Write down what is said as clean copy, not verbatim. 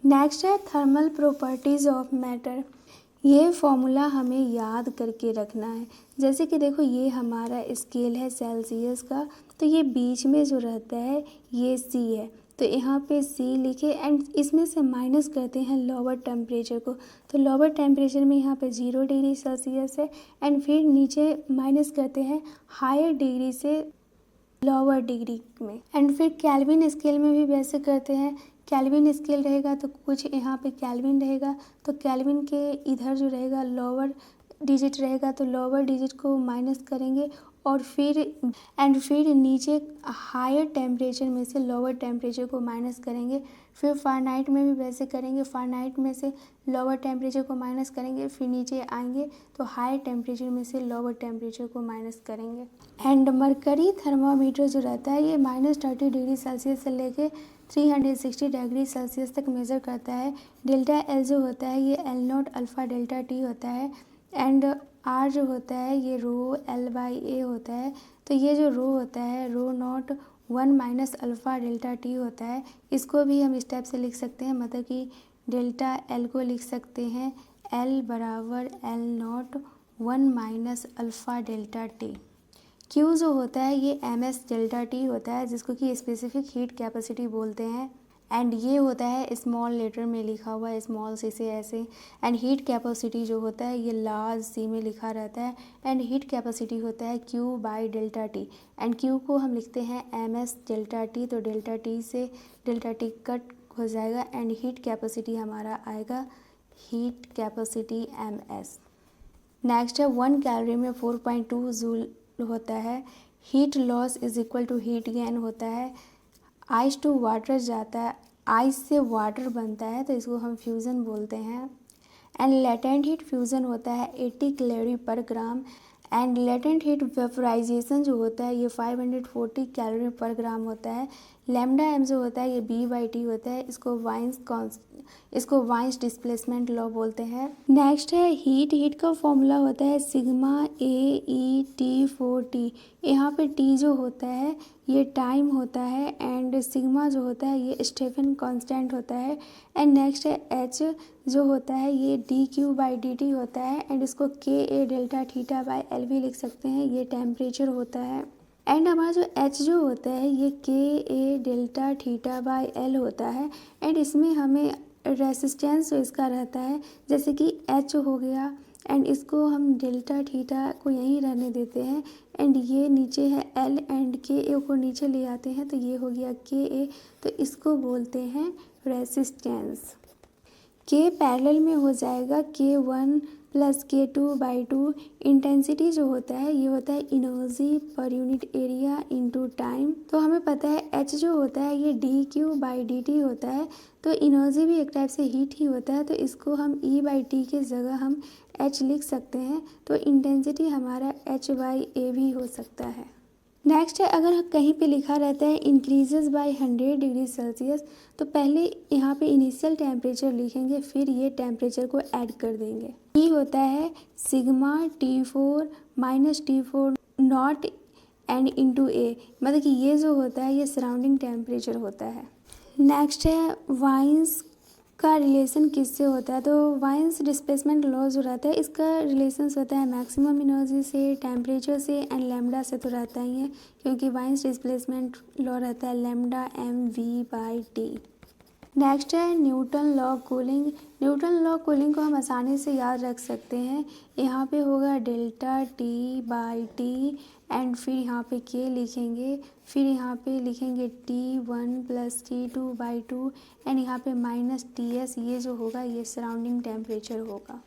Next है thermal properties of matter. ये formula हमें याद करके रखना है। जैसे कि देखो ये हमारा स्केल है सेल्सियस का, तो ये बीच में जो रहता है ये C है, तो यहाँ पे C लिखे एंड इसमें से माइनस करते हैं लोअर टेम्परेचर को। तो लोअर टेम्परेचर में यहाँ पे 0 डिग्री सेल्सियस है एंड फिर नीचे माइनस करते हैं हायर डिग्री से लोअर डिग्री में। एंड फिर केल्विन स्केल में भी वैसे करते हैं। केल्विन स्केल रहेगा तो कुछ यहाँ पे केल्विन रहेगा, तो केल्विन के इधर जो रहेगा लोअर डिजिट रहेगा, तो लोअर डिजिट को माइनस करेंगे और फिर नीचे हायर टेम्परेचर में से लोअर टेम्परेचर को माइनस करेंगे। फिर फ़ारेनहाइट में भी वैसे करेंगे, फ़ारेनहाइट में से लोअर टेम्परेचर को माइनस करेंगे, फिर नीचे आएंगे तो हायर टेम्परेचर में से लोअर टेम्परेचर को माइनस करेंगे। एंड मरकरी थर्मामीटर जो रहता है ये -30 डिग्री सेल्सियस से लेके 360 डिग्री सेल्सियस तक मेज़र करता है। डेल्टा एल जो होता है ये L not alpha delta T होता है एंड आर जो होता है ये रो एल बाई ए होता है। तो ये जो रो होता है rho not 1 minus alpha delta T होता है। इसको भी हम इस टाइप से लिख सकते हैं, मतलब कि डेल्टा एल को लिख सकते हैं एल बराबर L not 1 minus alpha delta T. Q जो होता है ये एम एस डेल्टा टी होता है, जिसको कि स्पेसिफिक हीट कैपेसिटी बोलते हैं। एंड ये होता है स्मॉल लेटर में लिखा हुआ है, स्मॉल सी से ऐसे। एंड हीट कैपेसिटी जो होता है ये लार्ज सी में लिखा रहता है। एंड हीट कैपेसिटी होता है Q by delta T. And Q को हम लिखते हैं एम एस डेल्टा टी, तो डेल्टा टी से डेल्टा टी कट हो जाएगा एंड हीट कैपेसिटी हमारा आएगा heat capacity M S. Next है 1 कैलोरी में 4.2 जूल होता है। Heat loss is equal to heat gain होता है। आइस टू वाटर जाता है, आइस से वाटर बनता है, तो इसको हम फ्यूज़न बोलते हैं। एंड लेटेंट हीट फ्यूज़न होता है 80 कैलोरी पर ग्राम। एंड लेटेंट हीट वेपराइजेशन जो होता है ये 540 कैलोरी पर ग्राम होता है। लैम्डा एम जो होता है ये बी बाई टी होता है। इसको वाइंस डिस्प्लेसमेंट लॉ बोलते हैं। नेक्स्ट है हीट का फॉर्मूला होता है सिग्मा ए ई टी 4 टी। यहाँ पे टी जो होता है ये टाइम होता है एंड सिग्मा जो होता है ये स्टेफन कांस्टेंट होता है। एंड नेक्स्ट है एच जो होता है ये D Q by D T होता है एंड इसको के ए डेल्टा थीटा बाई एल भी लिख सकते हैं, ये टेम्परेचर होता है। एंड हमारा जो एच जो होता है ये के ए डेल्टा थीटा बाई एल होता है। एंड इसमें हमें रेसिस्टेंस जो इसका रहता है जैसे कि एच हो गया एंड इसको हम डेल्टा थीटा को यहीं रहने देते हैं एंड ये नीचे है एल एंड के ए को नीचे ले आते हैं, तो ये हो गया के ए, तो इसको बोलते हैं रेसिस्टेंस। के पैरेलल में हो जाएगा K1 प्लस K2/2। इंटेंसिटी जो होता है ये होता है energy per unit area into time. तो हमें पता है H जो होता है ये dQ/dt होता है, तो एनर्जी भी एक टाइप से हीट ही होता है, तो इसको हम E/T के जगह हम H लिख सकते हैं। तो इंटेंसिटी हमारा H/A भी हो सकता है। नेक्स्ट है अगर कहीं पे लिखा रहता है इंक्रीजेज बाय 100 डिग्री सेल्सियस, तो पहले यहाँ पे इनिशियल टेम्परेचर लिखेंगे, फिर ये टेम्परेचर को ऐड कर देंगे। ये होता है sigma T4 minus T4 not and into A, मतलब कि ये जो होता है ये सराउंडिंग टेम्परेचर होता है। नेक्स्ट है वाइंस का रिलेशन किससे होता है, तो वाइंस डिस्प्लेसमेंट लॉ जो रहता है इसका रिलेशन होता है मैक्सिमम एनर्जी से, टेम्परेचर से एंड लैम्डा से, तो रहता ही है क्योंकि वाइंस डिस्प्लेसमेंट लॉ रहता है lambda M V by T. Next है Newton law cooling. Newton law cooling को हम आसानी से याद रख सकते हैं। यहाँ पे होगा delta T by T and फिर यहाँ पे के लिखेंगे, फिर यहाँ पे लिखेंगे T1 प्लस T2/2 एंड यहाँ पे माइनस TS, ये जो होगा ये सराउंडिंग टेम्परेचर होगा।